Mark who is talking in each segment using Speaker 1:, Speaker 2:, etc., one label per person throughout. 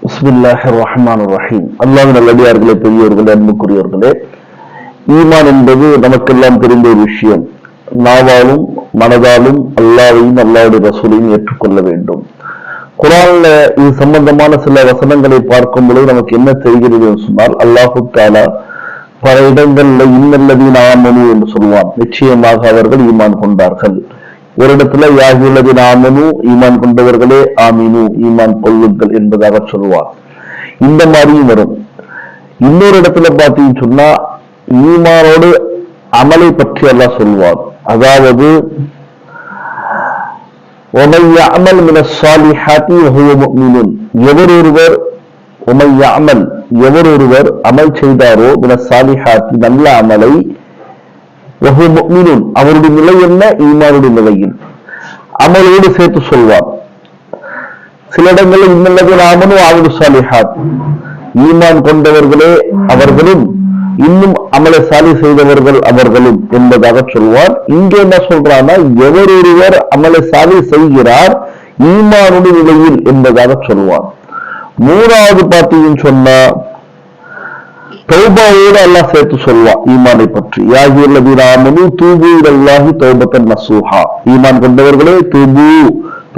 Speaker 1: பிஸ்மில்லாஹிர் ரஹ்மானிர் ரஹீம். அல்லாஹ்வின் நல்லடியார்களே, பெரியோர்களே, அன்புக்குரியவர்களே, ஈமான் என்பது நமக்கெல்லாம் தெரிந்த ஒரு விஷயம். நாவாலும் மனதாலும் அல்லாஹ்வையும் அல்லாஹ்வுடைய ரசூலையும் ஏற்றுக்கொள்ள வேண்டும். குர்ஆன்ல இது சம்பந்தமான சில வசனங்களை பார்க்கும் பொழுது நமக்கு என்ன தெரிகிறது என்று சொன்னால், அல்லாஹு தஆலா பல இடங்கள்ல இன்னல்லதீன ஆமனு என்று சொல்வான். நிச்சயமாக அவர்கள் ஈமான் கொண்டார்கள். ஒரு இடத்துல யாஹியுல்லதீன ஆமனு, ஈமான் கொண்டவர்களே ஆமீனு, ஈமான் கொள்ளுங்கள் என்பதாக சொல்வார். இந்த மாதிரியும் வரும். இன்னொரு இடத்துல பார்த்தீங்கன்னு சொன்னா ஈமானோடு அமலை பற்றி அல்லாஹ் சொல்வார். அதாவது وَمَن يَعْمَلْ مِنَ الصَّالِحَاتِ وَهُوَ مُؤْمِنٌ, எவரொருவர் அமல் செய்தாரோ மின சாலிஹாத்தி, நல்ல அமலை, வஹுவ முஃமினுன், அவருடைய நிலை என்ன? ஈமானுடைய நிலையில் அமலோடு சேர்த்து சொல்வார். சில இடங்களில் இன்னல்லதீன ஆமனு வஅமிலு ஸாலிஹாத், ஈமான் கொண்டவர்களே அவர்களும் இன்னும் அமலை சாலி செய்தவர்கள் அவர்களும் என்பதாக சொல்வார். இங்க என்ன சொல்றான்னா, எவரொருவர் அமலை சாலி செய்கிறார் ஈமானுடைய நிலையில் என்பதாக சொல்வார். மூணாவது பார்த்தீங்கன்னு சொன்னா தௌபாவோடு அல்லாஹ் சேர்த்து சொல்வான் ஈமானை பற்றி. யா அய்யுஹல்லதீன ஆமனு தூபு இலல்லாஹி தௌபத்தன் நஸூஹா, ஈமான் கொண்டவர்களே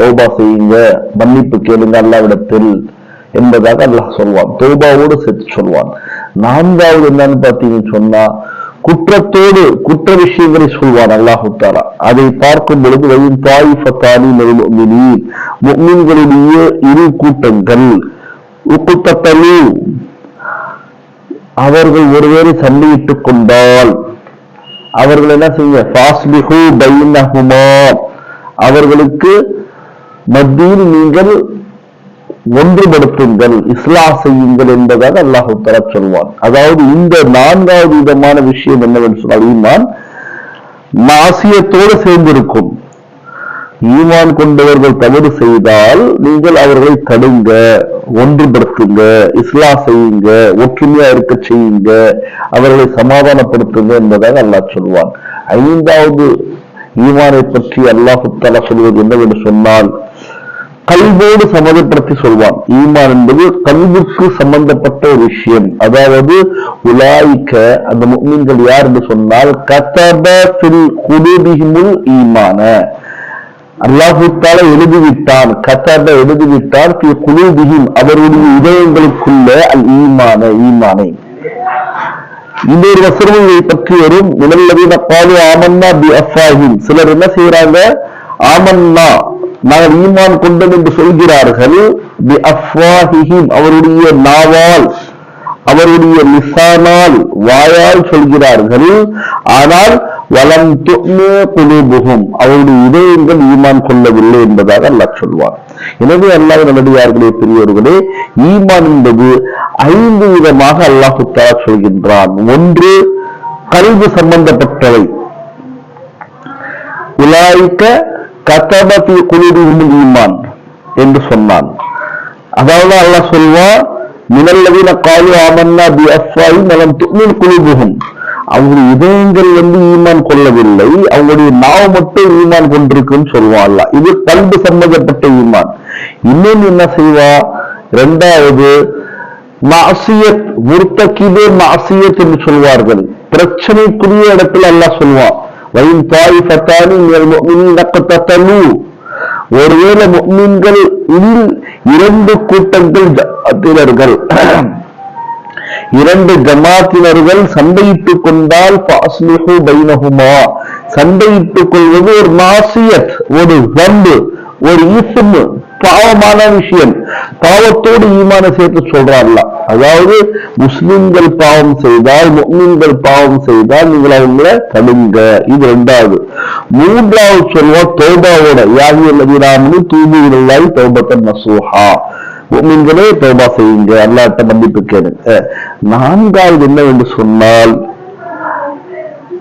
Speaker 1: தௌபா செய்யுங்க, மன்னிப்பு கேளுங்க அல்லாஹ்விடத்தில் என்பதாக அல்லாஹ் சொல்வான். தௌபாவோடு சேர்த்து சொல்வான். நான்காவது என்னன்னு பார்த்தீங்கன்னு சொன்னா குற்றத்தோடு குற்ற விஷயங்களை சொல்வான் அல்லாஹு தஆலா. அதை பார்க்கும் பொழுது வயின் தாயிஃபத்தானி மினல் முஃமினீன், முஃமின்களுடைய இரு கூட்டங்கள், உக்தத்தலு, அவர்கள் ஒருவேளை சண்டையிட்டுக் கொண்டால் அவர்கள் என்ன செய்ய, ஃபாஸ்லிஹு பைனஹுமா, அவர்களுக்கு மத்தியில் நீங்கள் ஒன்றுபடுத்துங்கள், இஸ்லாம் செய்யுங்கள் என்பதாக அல்லாஹ் தஆலா சொல்வான். அதாவது இந்த நான்காவது விதமான விஷயம் என்னவென்று சொன்னால், ஈமான் மாசியத்தோடு சேர்ந்திருக்கும். ஈமான் கொண்டவர்கள் தவறு செய்தால் நீங்கள் அவர்களை தடுங்க, ஒன்றுபடுத்துங்க, இஸ்லாம் செய்யுங்க, ஒற்றுமையா இருக்க செய்யுங்க, அவர்களை சமாதானப்படுத்துங்க என்பதாக அல்லாஹ் சொல்வான். ஐந்தாவது ஈமானை பற்றி அல்லாஹ் தஆலா சொல்வது என்னவென்று சொன்னால், கல்வோடு சம்மந்தப்படுத்தி சொல்வான். ஈமான் என்பது கல்வுக்கு சம்பந்தப்பட்ட ஒரு விஷயம். அதாவது உலாயிக்க, அந்த முஃமின்கள் யார் என்று சொன்னால், கதப ஃபில் குலூபிஹிமுல் ஈமான, அல்லாஹு தஆலா எழுதிவிட்டான், கதப எழுதிவிட்டான், ஃபி குலூபிஹிம், அவருடைய இதயங்களுக்குள்ள அல் ஈமான, ஈமானை. இன்னொரு வசனம் இதை பற்றி வரும். மினல்லதீன காலு ஆமன்னா பி அஃப்வாஹிம், சிலர் என்ன செய்யறாங்க, ஆமன்னா நாங்கள் ஈமான் கொண்டோம் என்று சொல்கிறார்கள், பி அஃப்வாஹிஹிம், அவருடைய நாவால், அவருடைய லிசானால், வாயால் சொல்கிறார்கள். ஆனால் வலம் துஅ்மினு குலூபுஹும், அவருடைய இதயங்கள் ஈமான் கொள்ளவில்லை என்பதாக அல்லாஹ் சொல்வார். எனவே அல்லாஹ்வின் நல்லடியார்களே, பெரியோர்களே, ஈமான் என்பது 5 விதமாக அல்லாஹ் தஆலா சொல்கின்றான். ஒன்று கல்வி சம்பந்தப்பட்டவை, உலாயிக்க கதப ஃபீ குலூபிஹிமுல் ஈமான் என்று சொன்னான். அதாவது அல்லாஹ் சொல்வான், மினல்லதீன காலு ஆமன்னா பி அஃப்வாஹிம் வலம் துஅ்மினு குலூபுஹும், அவங்களுடைய இதயங்கள் ஈமான் கொள்ளவில்லை, அவங்களுடைய நாவு மட்டும் ஈமான் கொண்டிருக்குன்னு சொல்லுவான் அல்லாஹ். இது கல்வி சம்பந்தப்பட்ட ஈமான். இன்னொன்னு என்ன செய்வா, இரண்டாவது மாசியத், முர்தகிபே மாசியத் என்று சொல்வார்கள். பிரச்சனைக்குரிய இடத்துல அல்லாஹ் சொல்வான், வயின் தாயிஃபத்தானி மினல் முஃமினீன இக்ததலு, ஒருவேளை முஃமின்கள் இரண்டு கூட்டங்கள், இரண்டு ஜமாத்தினர்கள் சண்டையிட்டுக் கொண்டால் ஃபாஸ்லிஹு பைனஹுமா, சண்டையிட்டுக் கொள்வது ஒரு மாசியத், ஒரு வம்பு, ஒரு இஸ்ம், பாவமான விஷயம். பாவத்தோடு ஈமானை சேர்த்து சொல்றாங்க. அதாவது முஸ்லிம்கள் பாவம் செய்தால், முஃமின்கள் பாவம் செய்தால் நீங்கள் அவங்கள தடுங்க. இது இரண்டாவது. மூன்றாவது சொல்வா தௌபாவோட, யா அய்யுஹல்லதீன ஆமனு தூபு இலல்லாஹி தௌபத்தன் நஸூஹா, முஃமின்களே தௌபா செய்யுங்க, அல்லாஹ்ட்ட மன்னிப்பு கேளுங்க. நான்காவது என்னவென்று சொன்னால்,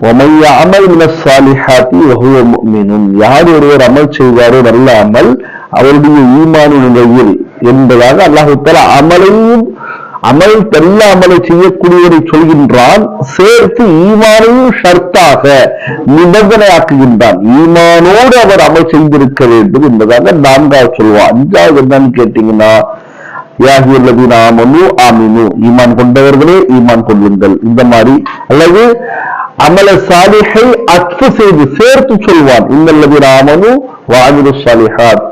Speaker 1: وَمَن يَعْمَلْ مِنَ الصَّالِحَاتِ وَهُوَ مُؤْمِنٌ, யார் ஒருவர் அமல் செய்வாரோ நல்ல அமல், அவருடைய ஈமானின் நிலையில் என்பதாக அல்லாஹ் தஆலா அமலையும் நல்ல அமலை செய்யக்கூடியவரை சொல்கின்றான், சேர்த்து ஈமானையும் ஷர்த்தாக நிபந்தனையாக்குகின்றான். ஈமானோடு அவர் அமல் செய்திருக்க வேண்டும் என்பதாக நான்காவது சொல்வான். அஞ்சாவது என்னன்னு கேட்டீங்கன்னா, ஈமான் கொண்டவர்களே ஈமான் கொள்ளுங்கள், இந்த மாதிரி. அல்லது அமல சாலிஹை அத்து செய்து சேர்த்து சொல்வான். இன்னல்லதீன ஆமனு வஅமிலு ஸாலிஹாத்,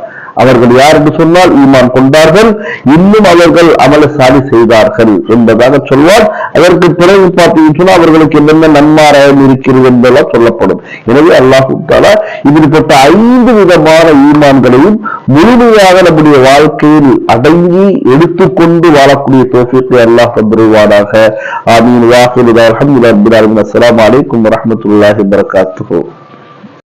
Speaker 1: அவர்கள் யார் என்று சொன்னால் ஈமான் கொண்டார்கள், இன்னும் அவர்கள் அமல சாலி செய்தார்கள் என்பதாக சொல்வார். அதற்கு பிறகு பார்த்தீங்கன்னா அவர்களுக்கு என்னென்ன நன்மாராயம் இருக்கிறது என்பதெல்லாம் சொல்லப்படும். எனவே அல்லாஹு தஆலா இப்படிப்பட்ட 5 விதமான ஈமான்களையும் முழுமையாக நம்முடைய வாழ்க்கையில் அடங்கி எடுத்துக்கொண்டு வாழக்கூடிய தௌஃபீக்கை அல்லாஹ் தருவானாக. ஆமீன். வாஹிரு தஅவானா அல்ஹம்துலில்லாஹி ரப்பில் ஆலமீன். அஸ்ஸலாமு அலைக்கும் வரஹ்மத்துல்லாஹி வபரகாத்துஹு.